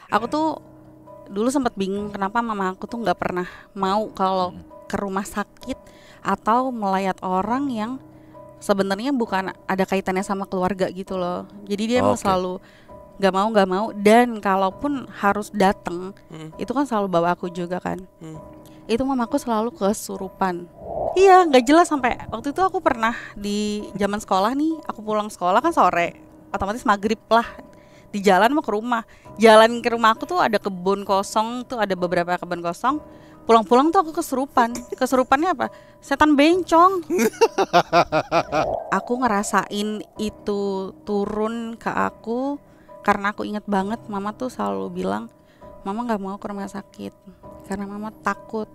Aku tuh dulu sempat bingung kenapa mama aku tuh nggak pernah mau kalau ke rumah sakit atau melayat orang yang sebenarnya bukan ada kaitannya sama keluarga gitu loh. Jadi dia emang Oke. selalu nggak mau, dan kalaupun harus datang itu kan selalu bawa aku juga kan. Itu mamaku selalu kesurupan. Iya, nggak jelas. Sampai waktu itu aku pernah di zaman sekolah nih, aku pulang sekolah kan sore, otomatis maghrib lah, di jalan mau ke rumah. Jalan ke rumah aku tuh ada kebun kosong, tuh ada beberapa kebun kosong. Pulang-pulang tuh aku kesurupan. Kesurupannya apa? Setan bencong. Aku ngerasain itu turun ke aku karena aku inget banget mama tuh selalu bilang, mama nggak mau ke rumah sakit karena mama takut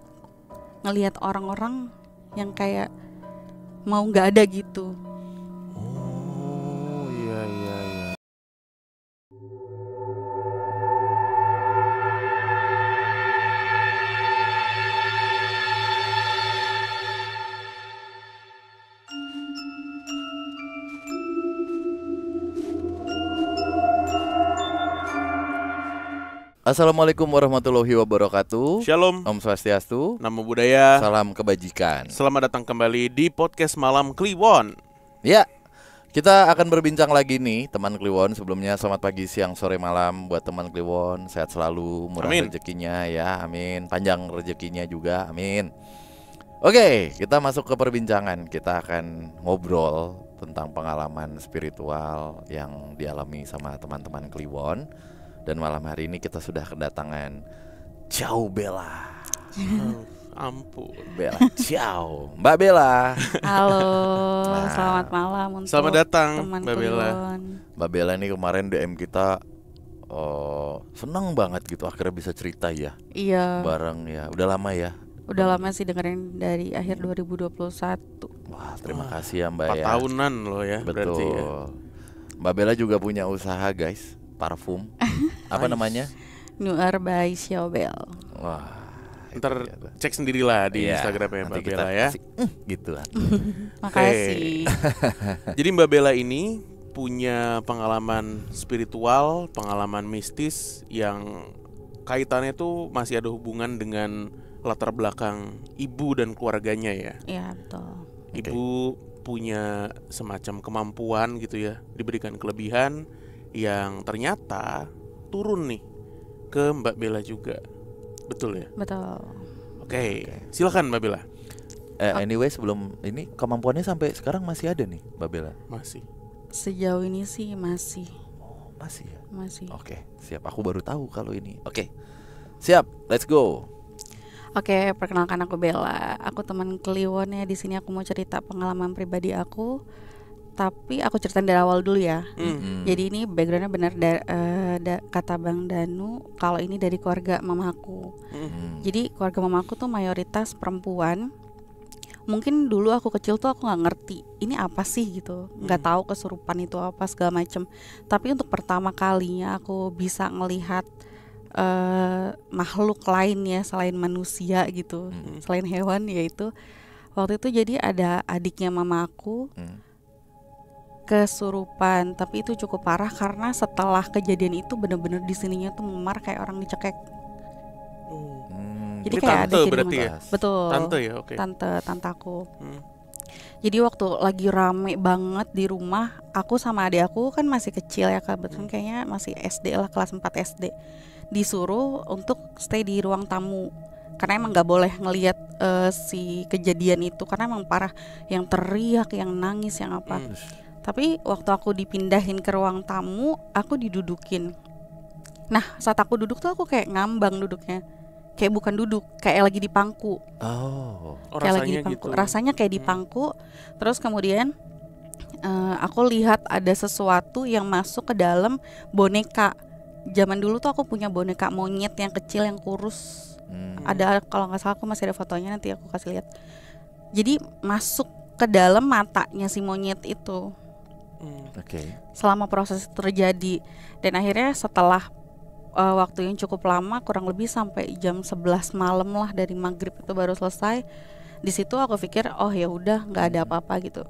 ngelihat orang-orang yang kayak mau nggak ada gitu. Oh iya. Assalamualaikum warahmatullahi wabarakatuh. Shalom, Om Swastiastu. Namo Buddhaya. Salam kebajikan. Selamat datang kembali di podcast Malam Kliwon. Ya, kita akan berbincang lagi nih teman Kliwon. Sebelumnya selamat pagi, siang, sore, malam buat teman Kliwon. Sehat selalu, murah rezekinya ya, amin. Panjang rezekinya juga, amin. Oke, kita masuk ke perbincangan. Kita akan ngobrol tentang pengalaman spiritual yang dialami sama teman-teman Kliwon. Dan malam hari ini kita sudah kedatangan Ciao Bella. Ampun. Bella, ciao, Mbak Bella. Halo, selamat malam untuk Selamat datang, teman Mbak Bella. Kliwon. Mbak Bella ini kemarin DM kita seneng banget gitu akhirnya bisa cerita ya. Iya, Bareng ya. Udah lama ya. udah lama sih dengerin dari akhir 2021. Wah, terima kasih ya Mbak 4 ya. tahunan loh ya. Betul. Berarti ya. Mbak Bella juga punya usaha guys, parfum. Apa namanya? New Air by Xiaobel. Wah. Ntar itu dia. cek sendirilah di Iya, Instagramnya nanti Mbak kita Bella ya. kasih, gitu lah. Makasih. Jadi Mbak Bella ini punya pengalaman spiritual, pengalaman mistis yang kaitannya tuh masih ada hubungan dengan latar belakang ibu dan keluarganya ya. Iya, betul. Ibu punya semacam kemampuan gitu ya, diberikan kelebihan yang ternyata turun nih ke Mbak Bella juga. Betul ya? Betul. Oke. Silakan Mbak Bella. Anyway, sebelum ini kemampuannya sampai sekarang masih ada nih Mbak Bella. Masih. Sejauh ini sih masih. Oh, masih ya. Masih. Oke, siap. Aku baru tahu kalau ini. Oke. Siap, let's go. Oke, perkenalkan aku Bella. Aku teman Kliwon ya. Di sini aku mau cerita pengalaman pribadi aku. Tapi aku ceritain dari awal dulu ya. Jadi ini backgroundnya benar kata Bang Danu, kalau ini dari keluarga mamaku. Jadi keluarga mamaku tuh mayoritas perempuan. Mungkin dulu aku kecil tuh aku nggak ngerti ini apa sih gitu, nggak tahu kesurupan itu apa segala macem. Tapi untuk pertama kalinya aku bisa ngelihat makhluk lain ya selain manusia gitu, selain hewan, yaitu waktu itu jadi ada adiknya mamaku kesurupan, tapi itu cukup parah karena setelah kejadian itu bener-bener di sininya tuh memar kayak orang dicekek. Jadi Ini kayak tante ada jadi berarti ya? Betul. Tante ya, oke. Tante aku. Jadi waktu lagi rame banget di rumah, aku sama adik aku kan masih kecil ya, kebetulan kayaknya masih SD lah, kelas 4 SD. Disuruh untuk stay di ruang tamu. Karena emang nggak boleh ngelihat si kejadian itu karena emang parah, yang teriak, yang nangis, yang apa. Tapi waktu aku dipindahin ke ruang tamu, aku didudukin. Nah, saat aku duduk tuh aku kayak ngambang duduknya. Kayak bukan duduk, kayak lagi dipangku. Oh, Kayak lagi rasanya dipangku. gitu. Rasanya kayak dipangku. Terus kemudian aku lihat ada sesuatu yang masuk ke dalam boneka. Zaman dulu tuh aku punya boneka monyet yang kecil yang kurus. Ada, kalau nggak salah aku masih ada fotonya, nanti aku kasih lihat. Jadi masuk ke dalam matanya si monyet itu. Oke. Selama proses terjadi, dan akhirnya setelah waktu yang cukup lama, kurang lebih sampai jam 11 malam lah, dari maghrib itu baru selesai. Di situ aku pikir oh ya udah nggak ada apa-apa gitu.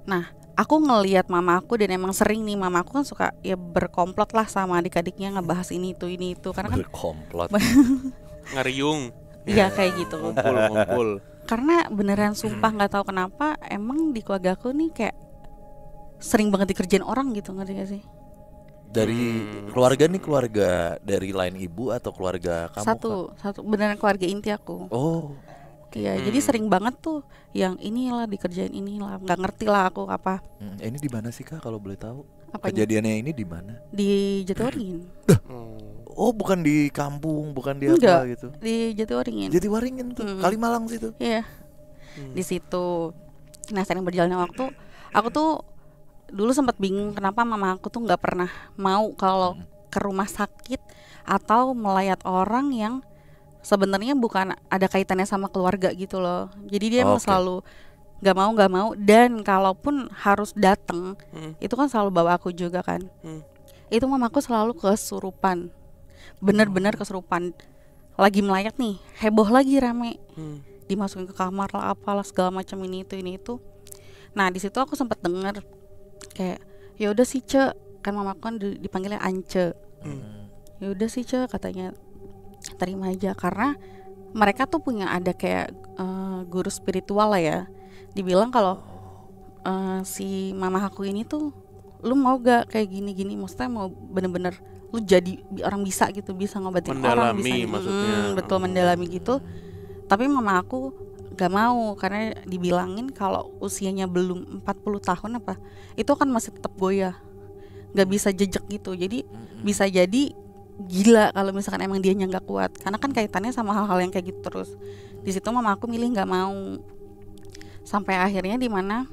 Nah aku ngelihat mama aku, dan emang sering nih mama aku kan suka ya berkomplot lah sama adik-adiknya ngebahas ini itu karena kan berkomplot. Ngariung. iya kayak gitu. Ngumpul. Karena beneran sumpah nggak tahu kenapa emang di keluarga aku nih kayak sering banget dikerjain orang gitu, ngerti gak sih? Dari keluarga nih, keluarga dari lain ibu atau keluarga kamu? Satu beneran keluarga inti aku. Oh. Iya, jadi sering banget tuh yang inilah dikerjain inilah, nggak ngerti lah aku apa. Ini di mana sih Kak kalau boleh tahu? Apanya? Kejadiannya ini di mana? Di Jatiwaringin. Oh, bukan di kampung, bukan di Enggak, apa gitu. di Jatiwaringin. Jatiwaringin tuh, Kalimalang situ. Iya. Di situ. Nah, sering berjalannya waktu, aku tuh dulu sempat bingung kenapa mama aku tuh nggak pernah mau kalau ke rumah sakit atau melayat orang yang sebenarnya bukan ada kaitannya sama keluarga gitu loh. Jadi dia emang selalu nggak mau, dan kalaupun harus datang itu kan selalu bawa aku juga kan. Itu mamaku selalu kesurupan, bener-bener kesurupan. Lagi melayat nih, heboh lagi rame, dimasukin ke kamar lah apalah segala macam ini itu. Nah di situ aku sempat dengar kayak ya udah sih Ce, kan mamaku kan dipanggilnya Ance. Ya udah sih Ce, katanya terima aja, karena mereka tuh punya ada kayak guru spiritual lah ya. Dibilang kalau si mama aku ini tuh, lu mau gak kayak gini-gini, maksudnya mau bener-bener lu jadi orang bisa gitu, bisa ngobatin orang, bisa maksudnya. Betul, mendalami gitu. Tapi mama aku gak mau karena dibilangin kalau usianya belum 40 tahun apa, itu kan masih tetap goyah, gak bisa jejak gitu. Jadi bisa jadi gila kalau misalkan emang dianya nggak kuat, karena kan kaitannya sama hal-hal yang kayak gitu terus. Di situ mama aku milih nggak mau, sampai akhirnya dimana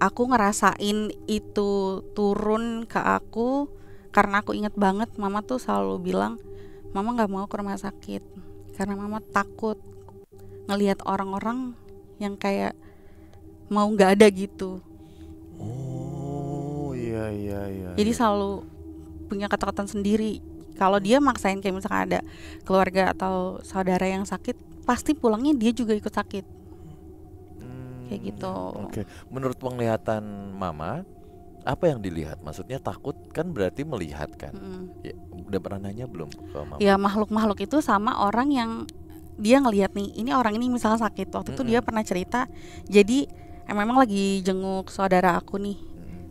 aku ngerasain itu turun ke aku, karena aku inget banget mama tuh selalu bilang mama nggak mau ke rumah sakit karena mama takut ngelihat orang-orang yang kayak mau nggak ada gitu. Oh iya. Jadi selalu punya ketakutan sendiri. Kalau dia maksain kayak misalkan ada keluarga atau saudara yang sakit, pasti pulangnya dia juga ikut sakit. Kayak gitu. Oke. Menurut penglihatan Mama, apa yang dilihat? Maksudnya takut kan berarti melihat kan? Ya, udah pernah nanya belum ke Mama? Ya makhluk-makhluk itu sama orang yang dia ngelihat nih, ini orang ini misalnya sakit. Waktu itu dia pernah cerita, jadi memang lagi jenguk saudara aku nih.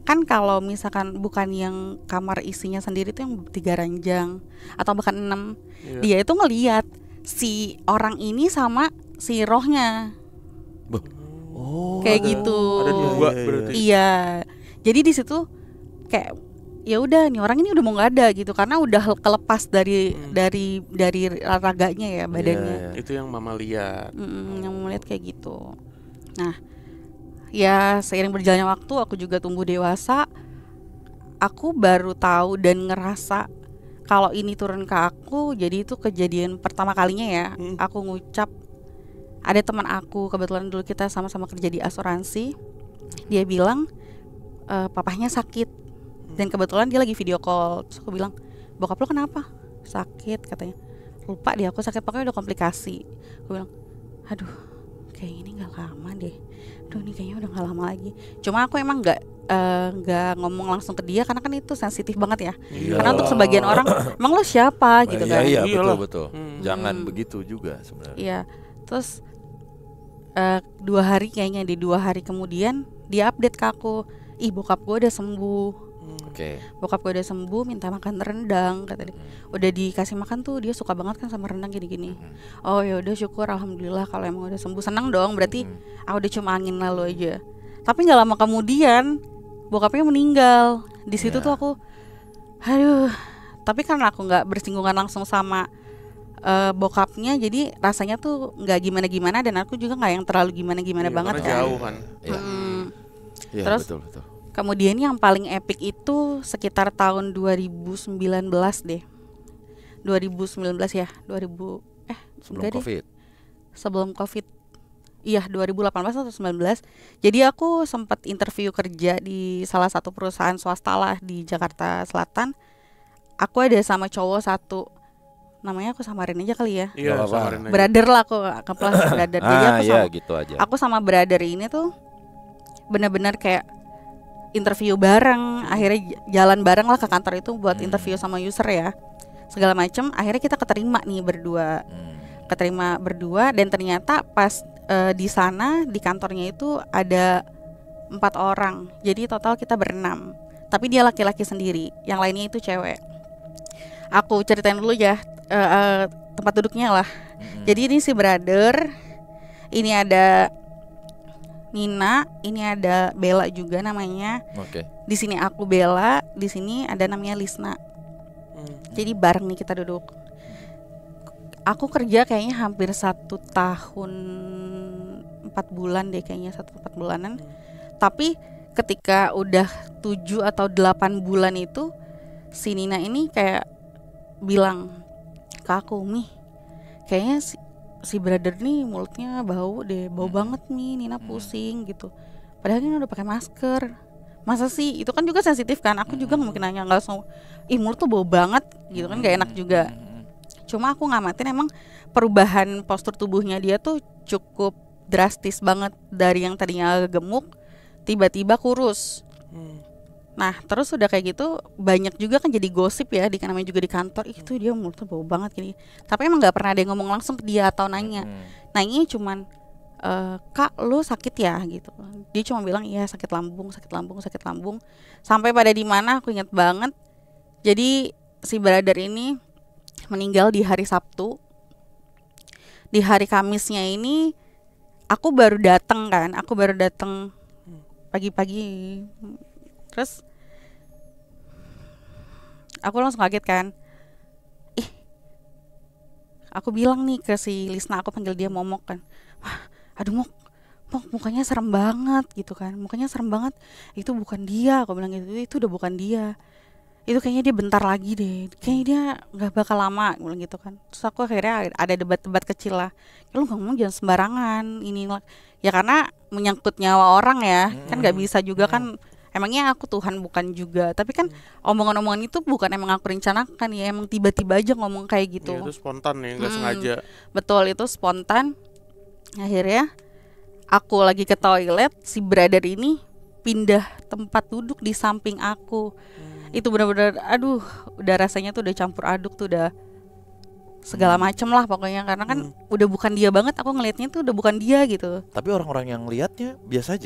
Kan kalau misalkan bukan yang kamar isinya sendiri tuh yang 3 ranjang atau bahkan 6, dia itu ngelihat si orang ini sama si rohnya. Kayak gitu. Ada 2 berarti. Iya. Jadi di situ kayak ya udah nih orang ini udah mau nggak ada gitu, karena udah kelepas dari raganya ya, badannya. Itu yang Mama lihat. Yang melihat kayak gitu. Nah, ya seiring berjalannya waktu aku juga tumbuh dewasa, aku baru tahu dan ngerasa kalau ini turun ke aku. Jadi itu kejadian pertama kalinya ya, aku ngucap. Ada teman aku, kebetulan dulu kita sama-sama kerja di asuransi. Dia bilang papahnya sakit, dan kebetulan dia lagi video call. Terus aku bilang, bokap lo kenapa? Sakit katanya. Lupa dia, aku sakit pokoknya udah komplikasi. Aku bilang, aduh kayak ini gak lama deh. Aduh ini kayaknya udah gak lama lagi. Cuma aku emang gak ngomong langsung ke dia, karena kan itu sensitif banget ya. Karena untuk sebagian orang, emang lo siapa gitu kan. Iya betul. Jangan begitu juga sebenarnya. Iya. Terus 2 hari kayaknya, di 2 hari kemudian dia update ke aku, ih bokap gue udah sembuh. Bokap gue udah sembuh, minta makan rendang kata dia. Udah dikasih makan tuh, dia suka banget kan sama rendang gini-gini. Oh ya udah syukur, alhamdulillah kalau emang udah sembuh. Senang dong, berarti udah cuma angin lalu aja. Tapi nggak lama kemudian bokapnya meninggal. Di situ tuh aku, aduh. Tapi karena aku nggak bersinggungan langsung sama bokapnya, jadi rasanya tuh nggak gimana-gimana, dan aku juga nggak yang terlalu gimana-gimana banget kan. Jauh kan. Terus betul. Kemudian yang paling epic itu sekitar tahun 2019 deh. 2019 ya, sebelum Covid. Sebelum Covid. Iya, 2018 atau 19. Jadi aku sempat interview kerja di salah satu perusahaan swasta lah di Jakarta Selatan. Aku ada sama cowok satu, namanya aku samarin aja kali ya. Iya, samarin aja. Brother lah, aku kelas brother. Jadi aku sama, gitu aja. aku sama brother ini tuh benar-benar kayak interview bareng, akhirnya jalan bareng lah ke kantor itu buat interview sama user ya, segala macem. Akhirnya kita keterima nih berdua, dan ternyata pas di sana di kantornya itu ada 4 orang, jadi total kita ber-6. Tapi dia laki-laki sendiri, yang lainnya itu cewek. Aku ceritain dulu ya tempat duduknya lah. Jadi ini si brother, ini ada Nina, ini ada Bella juga namanya. Oke. Di sini aku Bella, di sini ada namanya Lisna. Jadi bareng nih kita duduk. Aku kerja kayaknya hampir 1 tahun 4 bulan deh kayaknya, 1-4 bulanan. Tapi ketika udah 7 atau 8 bulan itu, si Nina ini kayak bilang ke aku, "Mih, kayaknya si brother nih mulutnya bau deh, bau banget nih, Nina pusing gitu. Padahal Nina udah pakai masker. Masa sih?" Itu kan juga sensitif kan. Aku juga mungkin nanya, nggak langsung, "Ih, mulut tuh bau banget," gitu kan, nggak enak juga. Cuma aku ngamatin emang perubahan postur tubuhnya dia tuh cukup drastis banget, dari yang tadinya agak gemuk tiba-tiba kurus. Nah terus udah kayak gitu banyak juga kan jadi gosip ya, namanya juga di kantor, itu dia mulutnya bau banget gini. Tapi emang nggak pernah ada yang ngomong langsung ke dia atau nanya. Nanya cuman, "Kak, lu sakit ya?" gitu. Dia cuma bilang, "Iya, sakit lambung." Sampai pada di mana aku ingat banget. Jadi si brother ini meninggal di hari Sabtu. Di hari Kamisnya ini aku baru datang pagi-pagi. Terus aku langsung kaget kan. Aku bilang nih ke si Lisna, aku panggil dia Momok kan. "Wah, aduh Mok, mukanya serem banget," gitu kan. "Mukanya serem banget. Itu bukan dia," aku bilang gitu. "Itu udah bukan dia. Itu kayaknya dia bentar lagi deh. Kayaknya dia gak bakal lama," aku bilang gitu kan. Terus aku akhirnya ada debat-debat kecil lah. "Lu ngomong jangan sembarangan ini lah." Ya karena menyangkut nyawa orang ya. Kan gak bisa juga kan. Emangnya aku Tuhan bukan juga. Tapi kan omongan-omongan itu bukan emang aku rencanakan ya. Emang tiba-tiba aja ngomong kayak gitu. Ya, itu spontan ya, gak sengaja. Betul, itu spontan. Akhirnya aku lagi ke toilet, si brother ini pindah tempat duduk di samping aku. Itu benar-benar aduh, udah rasanya tuh udah campur aduk tuh, udah segala macem lah pokoknya. Karena kan udah bukan dia banget, aku ngelihatnya tuh udah bukan dia gitu. Tapi orang-orang yang lihatnya biasa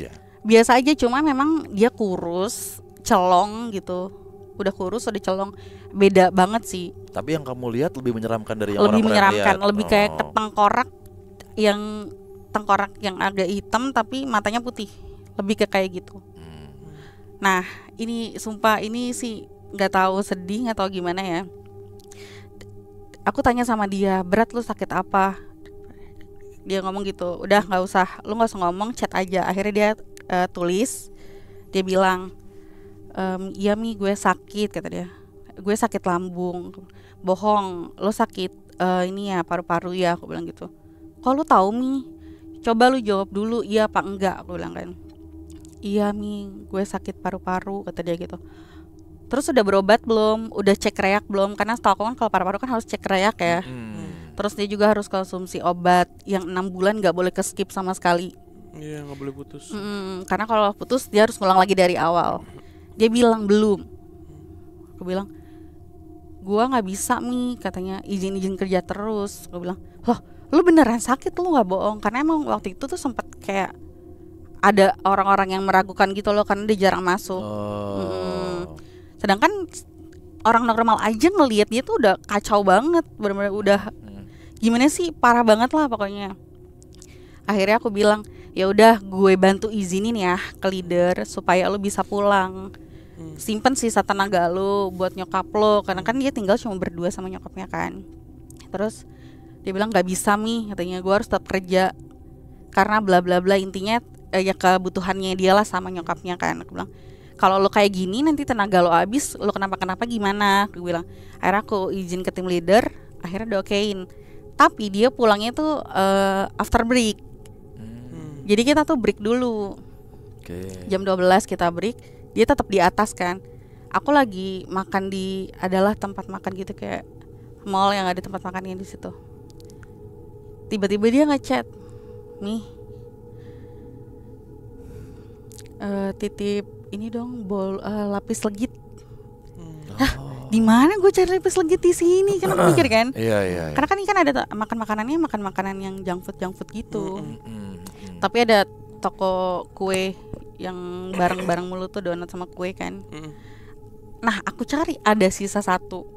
aja, cuma memang dia kurus, celong gitu. Udah kurus, udah celong, beda banget sih. Tapi yang kamu lihat lebih menyeramkan dari yang lebih orang-orang menyeramkan, lihat. lebih kayak ke tengkorak yang agak hitam tapi matanya putih, lebih ke kayak gitu. Nah ini sumpah, ini sih nggak tahu sedih atau gimana ya. Aku tanya sama dia, "Berat, lu sakit apa?" Dia ngomong gitu, "Udah nggak usah ngomong, chat aja." Akhirnya dia tulis, dia bilang, "Iya Mi, gue sakit," kata dia. "Gue sakit lambung." "Bohong, lo sakit ini ya paru-paru ya," aku bilang gitu. "Kok lu tahu Mi? Coba lu jawab dulu, iya apa enggak," aku bilang kan. "Iya Mi, gue sakit paru-paru," kata dia gitu. "Terus udah berobat belum? Udah cek reak belum?" Karena setahu aku kan kalau paru-paru kan harus cek reak ya. Terus dia juga harus konsumsi obat yang 6 bulan gak boleh ke skip sama sekali. Iya, gak boleh putus. Karena kalau putus dia harus ngulang lagi dari awal. Dia bilang belum. Aku bilang, "Gua gak bisa Mi," katanya, "izin kerja terus." Aku bilang, "Loh, lu beneran sakit, lu gak bohong?" Karena emang waktu itu tuh sempat kayak ada orang-orang yang meragukan gitu loh, karena dia jarang masuk. Sedangkan orang normal aja ngelihat dia tuh udah kacau banget, benar-benar udah gimana sih, parah banget lah pokoknya. Akhirnya aku bilang, "Ya udah, gue bantu izinin ya ke leader supaya lo bisa pulang. Simpen sisa tenaga lo buat nyokap lo, karena kan dia tinggal cuma berdua sama nyokapnya kan." Terus dia bilang, "Gak bisa Mi," katanya, "gue harus tetap kerja karena bla bla bla." Intinya ya kebutuhannya dia lah sama nyokapnya kan. Aku bilang, "Kalau lo kayak gini nanti tenaga lo habis, lo kenapa-kenapa gimana?" Aku bilang. Akhirnya aku izin ke tim leader, akhirnya diokein. Tapi dia pulangnya tuh after break. Jadi kita tuh break dulu. Jam 12 kita break, dia tetap di atas kan. Aku lagi makan di adalah tempat makan gitu, kayak mall yang ada tempat makannya di situ. Tiba-tiba dia ngechat, "Nih, titip ini dong lapis legit. Di mana gue cari lapis legit di sini? Kan aku mikir kan. Iya. Karena kan ini kan ada makan makanan yang junk food gitu. Tapi ada toko kue yang bareng-bareng mulu tuh, donat sama kue kan. Nah aku cari ada sisa satu.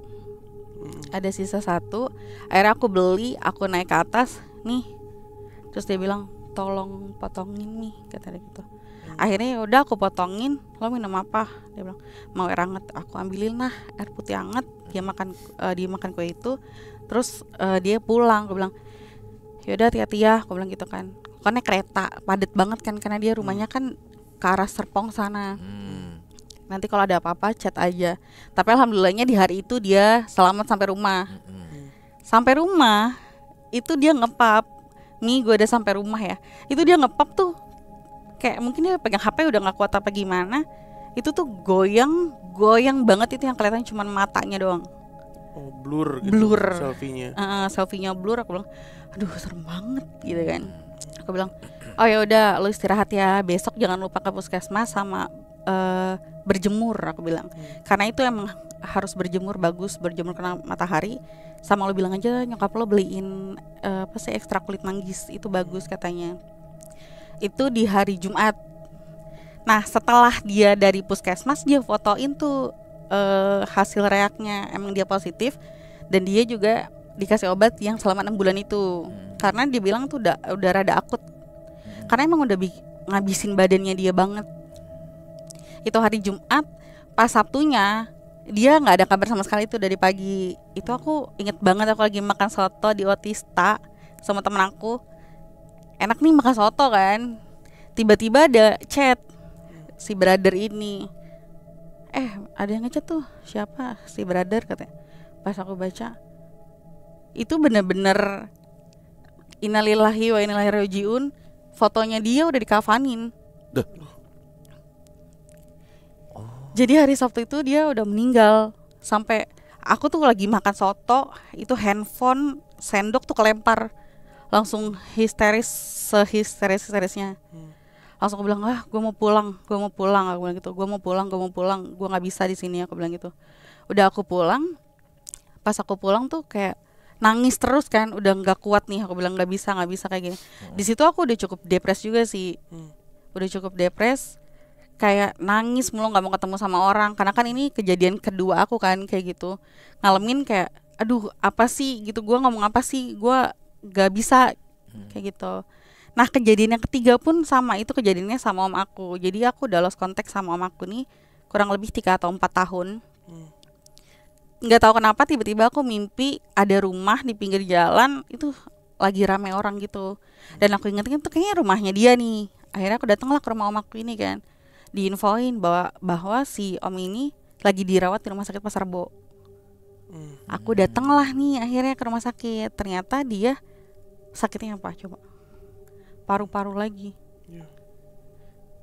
Akhirnya aku beli, aku naik ke atas nih. Terus dia bilang tolong potongin nih, kata dia gitu. Akhirnya udah aku potongin. Lo minum apa? Dia bilang mau air hangat. Aku ambilin lah air putih hangat. Dia makan kue itu. Terus dia pulang. Aku bilang yaudah hati-hati ya, aku bilang gitu kan. Karena kereta padat banget kan, karena dia rumahnya kan ke arah Serpong sana. Nanti kalau ada apa-apa chat aja. Tapi alhamdulillahnya di hari itu dia selamat sampai rumah. Sampai rumah itu dia ngepap. Nih gue udah sampai rumah ya. Itu dia ngepap tuh kayak mungkin dia pegang HP udah gak kuat apa gimana. Itu tuh goyang banget, itu yang kelihatan cuma matanya doang. Oh, blur gitu. Blur. Selfie-nya blur. Aku bilang, aduh serem banget gitu kan. Aku bilang, oh ya udah lu istirahat ya. Besok jangan lupa ke puskesmas sama berjemur, aku bilang. Karena itu emang harus berjemur, bagus berjemur kena matahari. Sama lo bilang aja nyokap lo beliin ekstra kulit manggis, itu bagus katanya. Itu di hari Jumat. Nah setelah dia dari puskesmas, dia fotoin tuh hasil reaknya, emang dia positif. Dan dia juga dikasih obat yang selama 6 bulan itu. Karena dia bilang tuh udah rada akut. Karena emang udah ngabisin badannya dia banget. Itu hari Jumat. Pas Sabtunya dia gak ada kabar sama sekali tuh dari pagi. Itu aku inget banget, aku lagi makan soto di Otista sama temen aku. Enak nih makan soto kan. Tiba-tiba ada chat si brother ini. Ada yang ngechat tuh. Siapa? Si brother katanya. Pas aku baca, itu bener-bener innalillahi wa inna ilaihi rajiun. Fotonya dia udah dikafanin. Jadi hari Sabtu itu dia udah meninggal. Sampai aku tuh lagi makan soto, itu handphone, sendok tuh kelempar. Langsung sehisterisnya. Langsung aku bilang, gue mau pulang. Aku bilang gitu, gue mau pulang. Gue nggak bisa di sini, aku bilang gitu. Udah aku pulang. Pas aku pulang tuh kayak nangis terus kan, udah nggak kuat nih. Aku bilang nggak bisa kayak gini. Di situ aku udah cukup depres juga sih. Kayak nangis mulu, nggak mau ketemu sama orang. Karena kan ini kejadian kedua aku kan kayak gitu. Ngalamin kayak, aduh apa sih gitu, gue ngomong apa sih, gue gak bisa kayak gitu. Nah kejadian yang ketiga pun sama, itu kejadiannya sama om aku. Jadi aku udah lost contact sama om aku nih kurang lebih 3 atau 4 tahun. Gak tahu kenapa tiba-tiba aku mimpi ada rumah di pinggir jalan, itu lagi rame orang gitu. Dan aku ingetin tuh kayaknya rumahnya dia nih. Akhirnya aku datanglah ke rumah om aku ini kan. Diinfoin bahwa si om ini lagi dirawat di rumah sakit Pasar Rebo. Aku datanglah nih akhirnya ke rumah sakit. Ternyata dia sakitnya apa coba? Paru-paru lagi.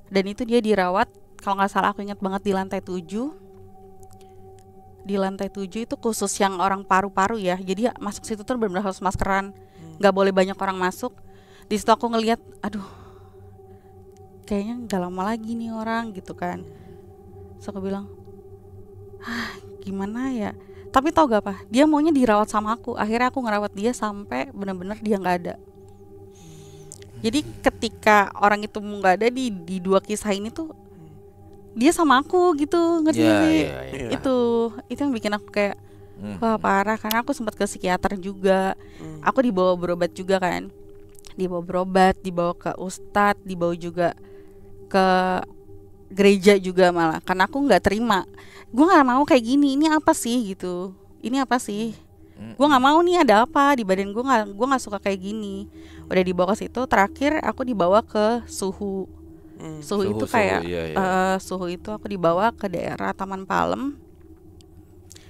Dan itu dia dirawat, kalau nggak salah aku ingat banget, di lantai 7. Di lantai 7 itu khusus yang orang paru-paru ya. Jadi masuk situ tuh benar-benar harus maskeran. Nggak boleh banyak orang masuk. Di situ aku ngelihat, aduh, kayaknya nggak lama lagi nih orang gitu kan. So aku bilang, gimana ya? Tapi tau gak apa? Dia maunya dirawat sama aku. Akhirnya aku ngerawat dia sampai benar-benar dia nggak ada. Jadi ketika orang itu nggak ada di 2 kisah ini tuh, dia sama aku gitu, ngerti sih? Itu yang bikin aku kayak, wah parah. Karena aku sempat ke psikiater juga. Aku dibawa berobat juga kan. Dibawa ke ustadz, dibawa juga ke gereja juga malah. Karena aku nggak terima. Gue nggak mau kayak gini. Ini apa sih gitu? Ini apa sih? Gue nggak mau nih, ada apa di badan gue nggak suka kayak gini. Udah dibawa ke situ. Terakhir aku dibawa ke suhu. Suhu itu kayak suhu itu aku dibawa ke daerah Taman Palem.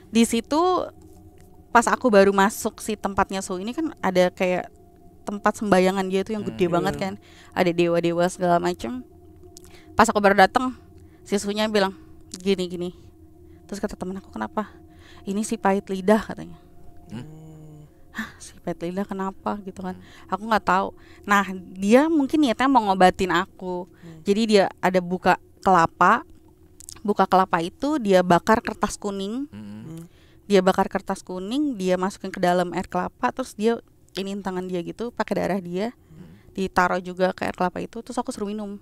Di situ pas aku baru masuk si tempatnya suhu ini kan ada kayak tempat sembayangan dia tuh yang gede banget kan. Ada dewa-dewa segala macem. Pas aku baru datang, si suhunya bilang gini. Terus kata temen aku, kenapa? Ini si pahit lidah katanya. Si pahit lidah kenapa gitu kan? Aku nggak tahu. Nah dia mungkin niatnya mau ngobatin aku. Jadi dia ada buka kelapa, buka kelapa itu dia bakar kertas kuning. Dia bakar kertas kuning, dia masukin ke dalam air kelapa, terus dia iniin tangan dia gitu pakai darah dia, ditaruh juga ke air kelapa itu, terus aku suruh minum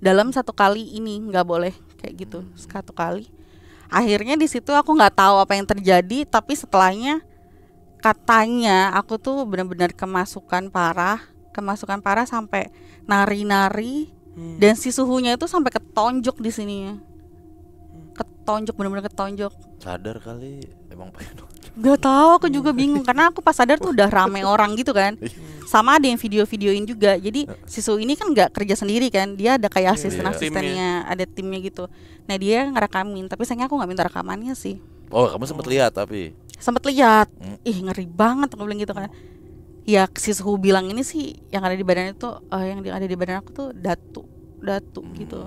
dalam 1 kali ini, nggak boleh kayak gitu 1 kali. Akhirnya di situ aku nggak tahu apa yang terjadi, tapi setelahnya katanya aku tuh benar-benar kemasukan parah sampai nari-nari, dan si suhunya itu sampai ketonjok di sininya. Ketonjok, benar-benar ketonjok. Sadar kali emang pengen. Gak tahu, aku juga bingung karena aku pas sadar tuh udah rame orang gitu kan. Sama ada yang video-videoin juga. Jadi si Su ini kan nggak kerja sendiri kan, dia ada kayak asisten-asistennya, ada timnya gitu. Nah dia ngerekamin, tapi sayangnya aku nggak minta rekamannya sih. Oh kamu sempet lihat tapi? Sempet lihat, ih ngeri banget aku bilang gitu kan. Ya si Su bilang ini sih yang ada di badan itu, yang ada di badan aku tuh datu gitu,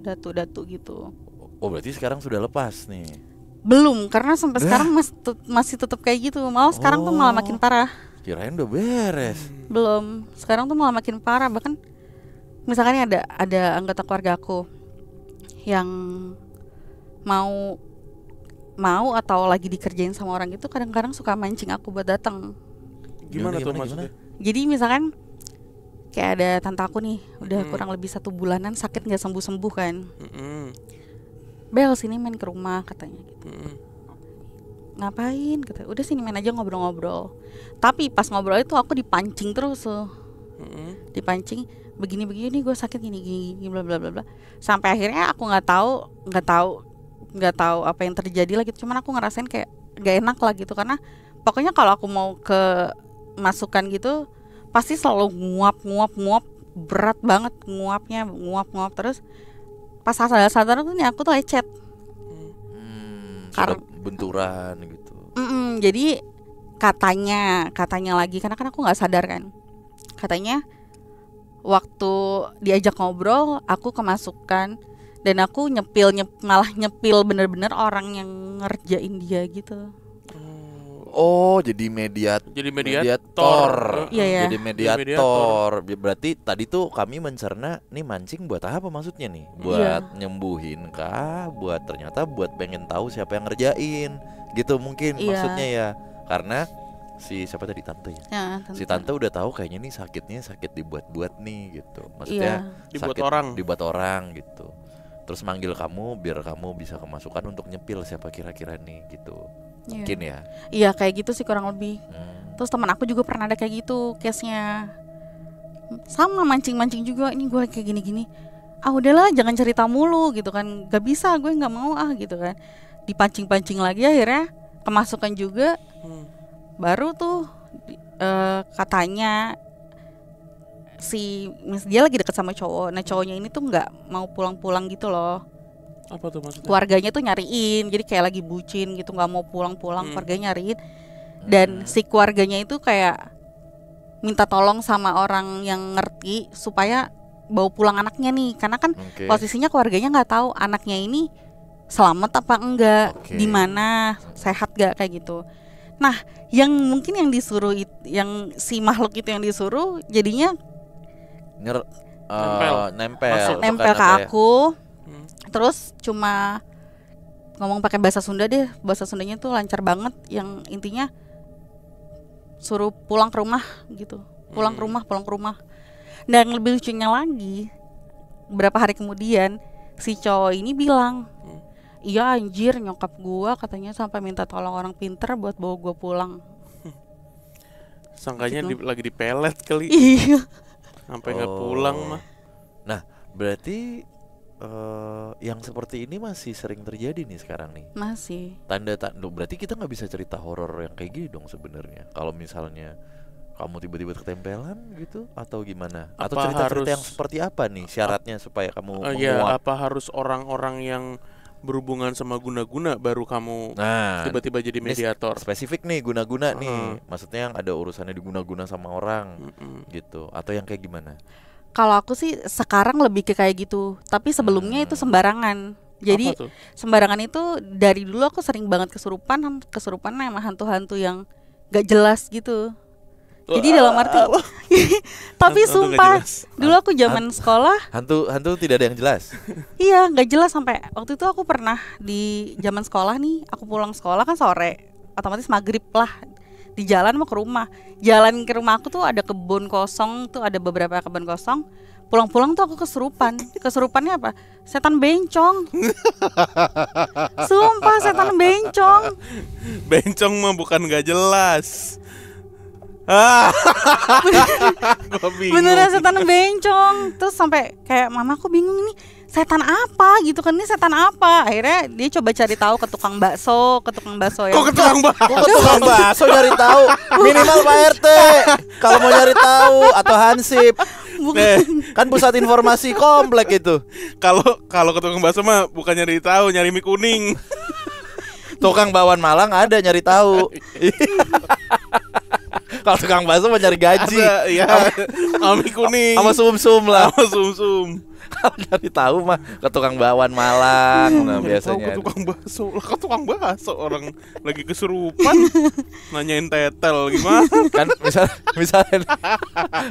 datu gitu. Oh berarti sekarang sudah lepas nih? Belum, karena sampai sekarang masih tetap kayak gitu. Malah sekarang tuh malah makin parah. Kirain udah beres. Belum, sekarang tuh malah makin parah. Bahkan misalkan ada anggota keluarga aku yang mau atau lagi dikerjain sama orang itu, kadang-kadang suka mancing aku buat datang. Gimana tuh maksudnya? Jadi misalkan kayak ada tante aku nih, udah kurang lebih 1 bulanan sakit nggak sembuh-sembuh kan. Bel sini main ke rumah katanya gitu. Ngapain? Kata, udah sini main aja ngobrol-ngobrol. Tapi pas ngobrol itu aku dipancing terus tuh. Dipancing begini-begini, gue sakit gini bla bla bla bla. Sampai akhirnya aku nggak tahu apa yang terjadi lagi. Cuman aku ngerasain kayak gak enak lah gitu, karena pokoknya kalau aku mau ke masukan gitu pasti selalu nguap berat banget, nguap terus. Pas sadar tuh nih aku tuh lecet. Karena benturan gitu. Jadi katanya lagi, karena kan aku nggak sadar kan. Katanya waktu diajak ngobrol aku kemasukan, dan aku malah nyepil bener-bener orang yang ngerjain dia gitu. Oh, jadi mediator. Iya. Jadi mediator. Berarti tadi tuh kami mencerna nih mancing buat apa maksudnya nih? Buat nyembuhin kah? Buat ternyata buat pengen tahu siapa yang ngerjain. Gitu mungkin maksudnya ya. Karena si siapa tadi tante ya? Tante. Si tante udah tahu kayaknya nih sakitnya sakit dibuat-buat nih gitu. Maksudnya dibuat orang gitu. Terus manggil kamu biar kamu bisa kemasukan untuk nyepil siapa kira-kira nih gitu. Mungkin ya. Iya kayak gitu sih kurang lebih. Terus teman aku juga pernah ada kayak gitu case-nya. Sama mancing juga, ini gue kayak gini-gini. Udahlah jangan cerita mulu gitu kan. Gak bisa, gue gak mau gitu kan. Dipancing-pancing lagi akhirnya kemasukan juga. Baru tuh katanya dia lagi deket sama cowok. Nah cowoknya ini tuh gak mau pulang-pulang gitu loh. Apa tuh maksudnya? Keluarganya tuh nyariin, jadi kayak lagi bucin gitu, nggak mau pulang-pulang. Keluarganya nyariin, dan si keluarganya itu kayak minta tolong sama orang yang ngerti supaya bawa pulang anaknya nih, karena kan posisinya keluarganya nggak tahu anaknya ini selamat apa enggak, di mana, sehat gak kayak gitu. Nah, yang mungkin yang disuruh yang si makhluk itu yang disuruh jadinya nempel ke aku. Terus cuma ngomong pakai bahasa Sunda deh, bahasa Sundanya tuh lancar banget, yang intinya suruh pulang ke rumah gitu, pulang ke rumah. Dan lebih lucunya lagi, beberapa hari kemudian si cowok ini bilang, iya anjir nyokap gua katanya sampai minta tolong orang pinter buat bawa gua pulang. Sangkanya lagi dipelet kali. Iya. Sampai nggak pulang mah. Nah berarti yang seperti ini masih sering terjadi nih sekarang nih. Masih. Tanda-tanda berarti kita nggak bisa cerita horor yang kayak gini dong sebenarnya. Kalau misalnya kamu tiba-tiba ketempelan gitu atau gimana? Atau cerita-cerita yang seperti apa nih syaratnya supaya kamu menguap? Apa harus orang-orang yang berhubungan sama guna-guna baru kamu tiba-tiba jadi mediator? Spesifik nih guna-guna nih. Maksudnya yang ada urusannya diguna-guna sama orang gitu. Atau yang kayak gimana? Kalau aku sih sekarang lebih ke kayak gitu, tapi sebelumnya itu sembarangan. Jadi sembarangan itu dari dulu aku sering banget kesurupan sama hantu-hantu yang gak jelas gitu. Jadi dalam arti tapi Hantu nggak sumpah jelas. dulu aku zaman sekolah Hantu tidak ada yang jelas. iya nggak jelas sampai waktu itu aku pernah di zaman sekolah nih, aku pulang sekolah kan sore, otomatis maghrib lah, di jalan mau ke rumah. Jalan ke rumah aku tuh ada kebun kosong, tuh ada beberapa kebun kosong. Pulang-pulang tuh aku kesurupan. Kesurupannya apa? Setan bencong. Sumpah setan bencong. Bencong mah bukan nggak jelas. Gua bingung. Beneran setan bencong. Terus sampai kayak mamaku bingung ini setan apa gitu kan, ini setan apa. Akhirnya dia coba cari tahu ke tukang bakso yang Kok ke tukang bakso? Kok ke tukang bakso nyari tahu? Minimal Pak RT kalau mau nyari tahu atau Hansip. Kan pusat informasi komplek itu. Kalau ke tukang bakso mah bukan nyari tahu, nyari mie kuning. Tukang bakwan Malang ada nyari tahu. Kalau tukang bakso mau nyari gaji. Ada, ya. Sama mie kuning. Sama sum-sum lah. Sama sum-sum. Kalau nyari tahu mah ke tukang bakwan Malang. Nah, Tahu biasanya. ke tukang bakso. Lah ke tukang bakso orang lagi kesurupan. Nanyain tetel gimana? Kan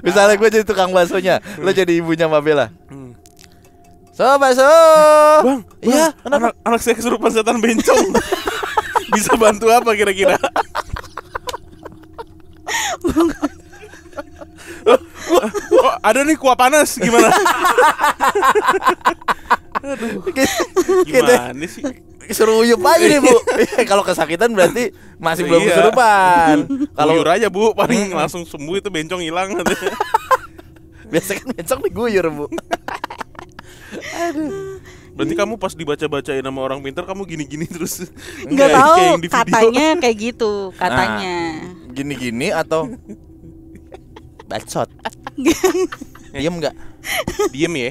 misalnya gue jadi tukang baksonya, lo jadi ibunya Mbak Bella. So bakso. Bang, Iya, kenapa? anak saya kesurupan setan bencong. Bisa bantu apa kira-kira? Oh, ada nih kuah panas gimana? Aduh, gimana sih? Seruyup aja nih Bu. Kalau kesakitan berarti masih belum Iya. kesurupan. Kalau Guyur aja Bu, paling langsung sembuh itu bencong hilang. biasa kan bencong diguyur Bu. Berarti kamu pas dibaca-bacain sama orang pintar kamu gini-gini terus. nggak Kayak tahu yang di video. katanya kayak gitu katanya. Gini-gini atau bacot. Diem nggak? Diem ya.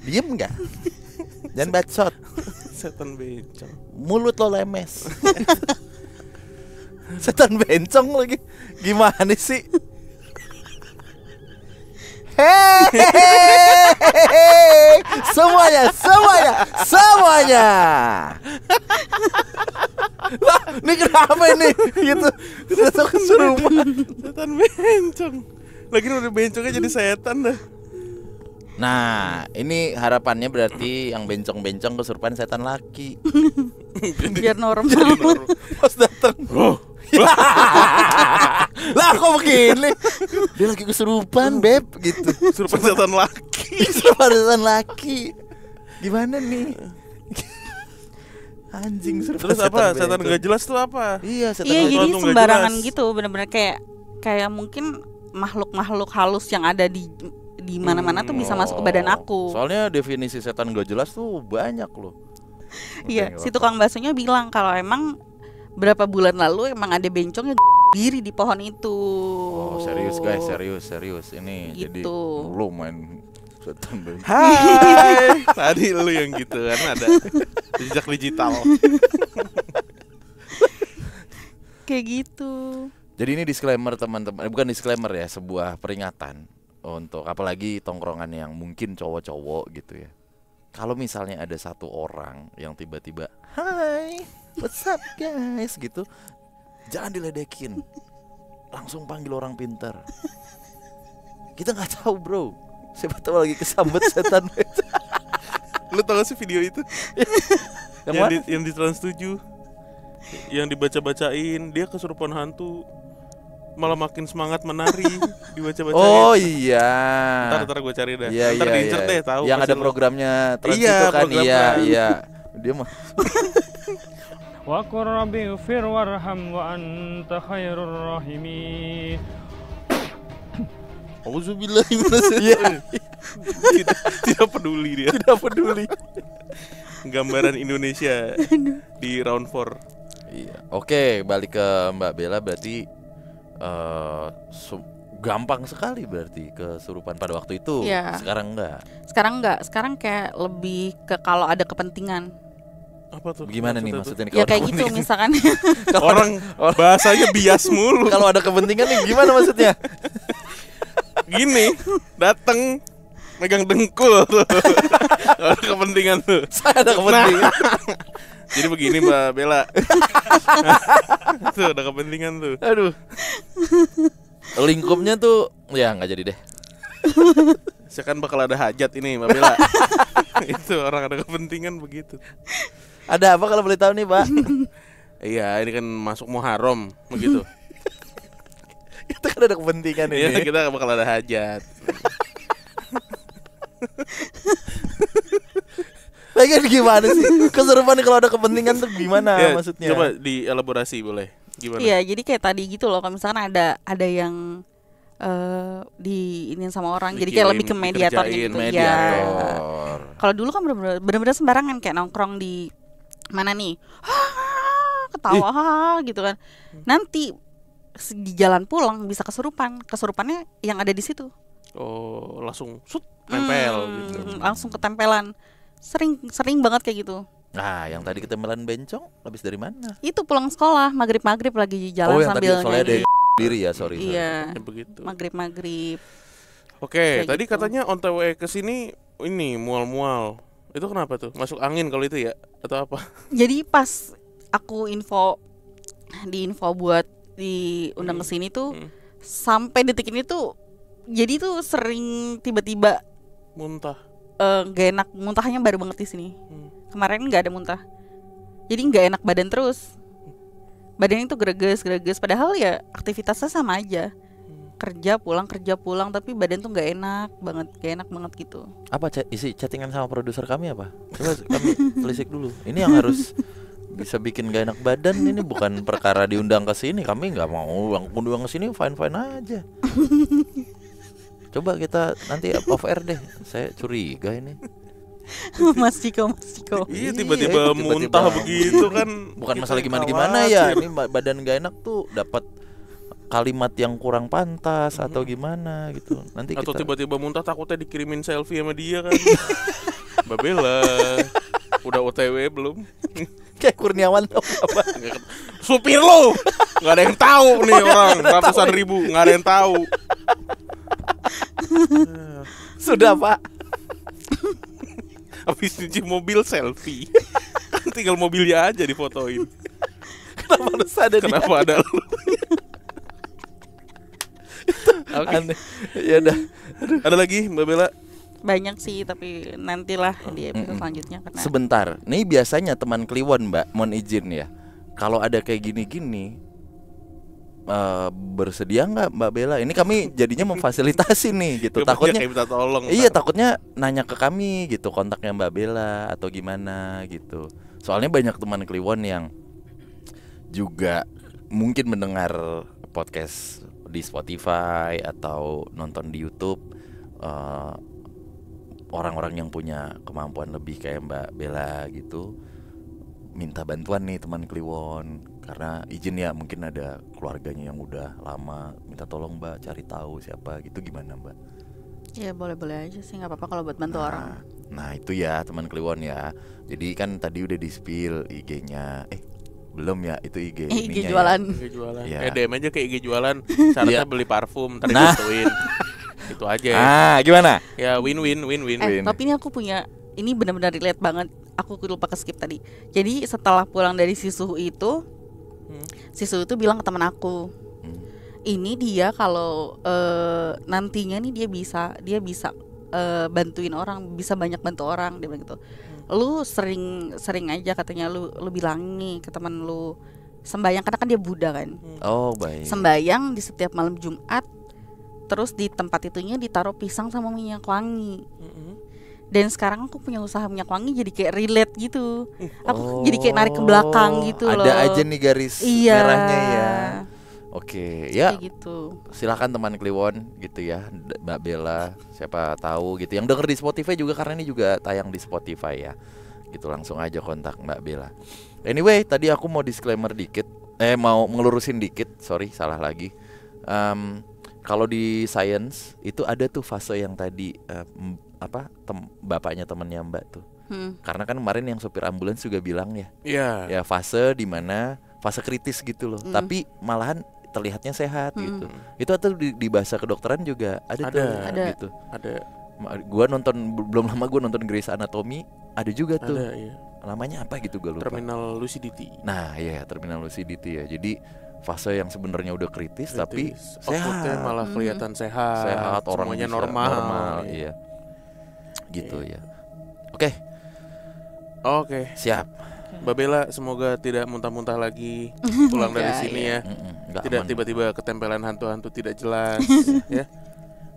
Diem nggak? Jangan bacot. Setan bencong. Mulut lo lemes. Setan bencong lagi. Gimana sih? Hehehe. Semuanya. Lah, ini kenapa ini? Gitu. Kita kesurupan. Setan bencong. Lagi udah bencongnya jadi setan dah. Nah, ini harapannya berarti yang bencong-bencong kesurupan setan laki. Biar normal. Pas datang. Lah kok begini? Dia lagi kesurupan, Beb, gitu. Kesurupan setan laki. Kesurupan setan laki. Gimana nih? Anjing serupan. Terus apa? bencong. Setan gak jelas tuh apa? Iya, setan Iya bencong. jadi nggak sembarangan jelas. gitu, benar-benar kayak mungkin makhluk-makhluk halus yang ada di mana-mana tuh bisa masuk ke badan aku. Soalnya definisi setan gak jelas tuh banyak loh. Iya, Oke, si nggak tukang baksonya bilang kalau emang berapa bulan lalu emang ada bencongnya diri di pohon itu. Oh, serius guys, serius. Ini jadi Gitu. lo main setan bencong. Hai. Tadi lu yang gitu kan ada jejak digital. Kayak gitu. Jadi ini disclaimer teman-teman, bukan disclaimer ya, sebuah peringatan untuk apalagi tongkrongan yang mungkin cowok-cowok gitu ya. Kalau misalnya ada satu orang yang tiba-tiba, "Hai, what's up guys?" gitu, jangan diledekin. Langsung panggil orang pintar. Kita nggak tahu, bro. Siapa tahu lagi kesambet setan. Lu tau gak sih video itu? Yang mana? Yang di Trans 7. Yang dibaca-bacain, dia kesurupan hantu. Malah makin semangat menari dibaca-bacain. Oh iya. Ntar gue cari dah. Iya, Ntar iya, di-insert iya. deh tahu. Yang pasti ada lu. programnya Trans Iya, itu kan. program Iya, Trans. iya. Dia mah Wa qur rabbi ighfir warham wa anta khairur rahimin. Auzubillahi Iya. tidak peduli dia. tidak peduli. Gambaran Indonesia di round 4. Iya. Oke, balik ke Mbak Bella berarti gampang sekali berarti kesurupan pada waktu itu. Iya. Sekarang enggak. Sekarang enggak, sekarang kayak lebih ke kalau ada kepentingan. Apa tuh? Gimana nih tuh? maksudnya nih? Ya kalau kayak ada gitu kepentingan? misalkan. Orang bahasanya bias mulu. Kalau ada kepentingan nih gimana maksudnya? Gini, dateng megang dengkul tuh. Ada kepentingan tuh. Saya ada kepentingan. Jadi begini Mbak Bella. Tuh ada kepentingan tuh. Aduh. Lingkupnya tuh ya nggak jadi deh. Saya kan bakal ada hajat ini Mbak Bella. Itu orang ada kepentingan begitu. Ada apa kalau boleh tahu nih, Pak? Iya, ini kan masuk Muharram begitu. Kita kan ada kepentingan ini. Iya, kita bakal ada hajat. Lagian gimana sih? Keserupan kalau ada kepentingan tuh gimana Ya, maksudnya? coba dielaborasi boleh. Gimana? Iya, jadi kayak tadi gitu loh. Kalau misalkan ada yang diinin sama orang, jadi kayak lebih ke mediatornya dikerjain, gitu. Iya. Mediator. Kalau dulu kan bener-bener sembarangan kayak nongkrong di mana nih, ketawa gitu kan. Nanti di jalan pulang bisa kesurupannya yang ada di situ. Oh, langsung nempel gitu. Langsung ketempelan. Sering banget kayak gitu. Nah, yang tadi ketempelan bencong habis dari mana? Itu pulang sekolah maghrib lagi jalan yang sambil tadi soalnya ada nyanyi. diri ya, sorry. Iya, Ya, begitu. maghrib. Oke, Kayak tadi gitu. katanya on the way ke sini ini mual-mual. Itu kenapa tuh? Masuk angin kalau itu ya atau apa? Jadi pas aku info buat diundang ke sini tuh sampai detik ini tuh jadi tuh sering tiba-tiba Muntah. gak enak, muntahnya baru banget di sini. Kemarin nggak ada muntah, jadi nggak enak badan terus. Badan itu greges, padahal ya aktivitasnya sama aja. Kerja pulang, tapi badan tuh nggak enak banget gitu. Apa isi chattingan sama produser kami apa? Coba kami telisik dulu. Ini yang harus bisa bikin gak enak badan, ini bukan perkara diundang ke sini. Kami nggak mau yang undang ke sini, fine aja. Coba kita nanti off air deh. Saya curiga ini. Mas Ciko. Iya, Iya, tiba-tiba itu muntah tiba-tiba. begitu kan. Bukan kita masalah yang gimana ya. khawatir. Ini badan gak enak tuh dapat kalimat yang kurang pantas atau gimana gitu. Nanti Atau kita tiba-tiba muntah takutnya dikirimin selfie sama dia kan. Mbak Bella udah OTW belum? kayak Kurniawan tau apa? Supir lo nggak ada yang tahu nih orang ratusan ribu nggak ada yang tahu. Sudah, Pak. Habis nyuci mobil selfie. Kan tinggal mobilnya aja difotoin. Kenapa harus ada dia? Kenapa ada lu? Oke. Aneh. Ya udah. Ada lagi Mbak Bella? Banyak sih, tapi nantilah di episode selanjutnya karena Sebentar. Nih biasanya teman Kliwon, Mbak, mohon izin ya. Kalau ada kayak gini-gini bersedia nggak Mbak Bella? Ini kami jadinya memfasilitasi nih gitu. Dia Takutnya kayak minta tolong. iya, ntar. takutnya nanya ke kami gitu kontaknya Mbak Bella atau gimana gitu. Soalnya banyak teman Kliwon yang juga mungkin mendengar podcast di Spotify atau nonton di YouTube, orang-orang yang punya kemampuan lebih kayak Mbak Bella gitu minta bantuan nih teman Kliwon karena izin ya, mungkin ada keluarganya yang udah lama, minta tolong Mbak cari tahu siapa gitu, gimana Mbak? ya boleh aja sih, nggak apa-apa kalau buat bantu orang. Nah itu ya teman Kliwon ya. Jadi kan tadi udah di spill IG-nya. Belum ya, itu IG IG ininya jualan. IG jualan. Iya. DM aja ke IG jualan. Syaratnya beli parfum, ntar Nah. digituin. Itu aja ya. Gimana? Ya win-win. Tapi ini aku punya, ini benar-benar relate banget. Aku lupa ke skip tadi. Jadi setelah pulang dari si Suhu itu bilang ke teman aku, ini dia kalau nantinya nih dia bisa bantuin orang, bisa banyak bantu orang, dia bilang gitu. Lu sering aja katanya lu bilang nih ke teman lu sembayang, karena kan dia Buddha kan. Oh baik. Sembayang di setiap malam Jumat, terus di tempat itunya ditaruh pisang sama minyak wangi. Dan sekarang aku punya usaha minyak wangi, jadi kayak relate gitu. Aku jadi kayak narik ke belakang gitu loh. Ada aja nih garis Iya. merahnya ya. Oke, ya Kayak gitu. silakan teman Kliwon gitu ya, Mbak Bella, siapa tahu gitu yang denger di Spotify juga, karena ini juga tayang di Spotify ya. Gitu langsung aja kontak Mbak Bella. Anyway, tadi aku mau disclaimer dikit, mau ngelurusin dikit, sorry salah lagi. Kalau di science itu ada tuh fase yang tadi bapaknya temennya Mbak tuh. Karena kan kemarin yang sopir ambulans juga bilang ya. Iya. Ya fase dimana fase kritis gitu loh. Tapi malahan terlihatnya sehat gitu. Itu atau di bahasa kedokteran juga ada tuh Ada. gitu. Ada. Belum lama gua nonton Grey's Anatomy, ada juga tuh. Ada, iya. namanya apa gitu gue lupa. Terminal lucidity. Nah, iya terminal lucidity ya. Jadi fase yang sebenarnya udah kritis tapi outputnya malah kelihatan sehat, orang semuanya bisa normal. Iya. Gitu ya. Oke. Siap. Mbak Bella semoga tidak muntah-muntah lagi pulang dari sini ya. Tidak tiba-tiba ketempelan hantu-hantu tidak jelas ya.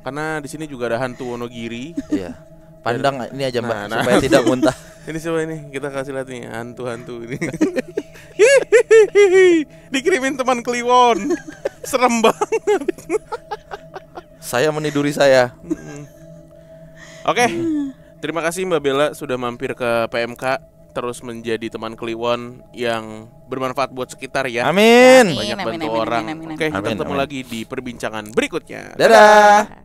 Karena di sini juga ada hantu Wonogiri. Iya. Pandang ini aja Mbak supaya tidak muntah. Ini coba ini kita kasih lihat nih hantu-hantu ini. Dikirimin teman Kliwon. Serem banget. Saya meniduri saya. Oke. Terima kasih Mbak Bella sudah mampir ke PMK, terus menjadi teman Kliwon yang bermanfaat buat sekitar ya. Amin. Banyak bantu orang. Oke, kita ketemu lagi di perbincangan berikutnya. Dadah.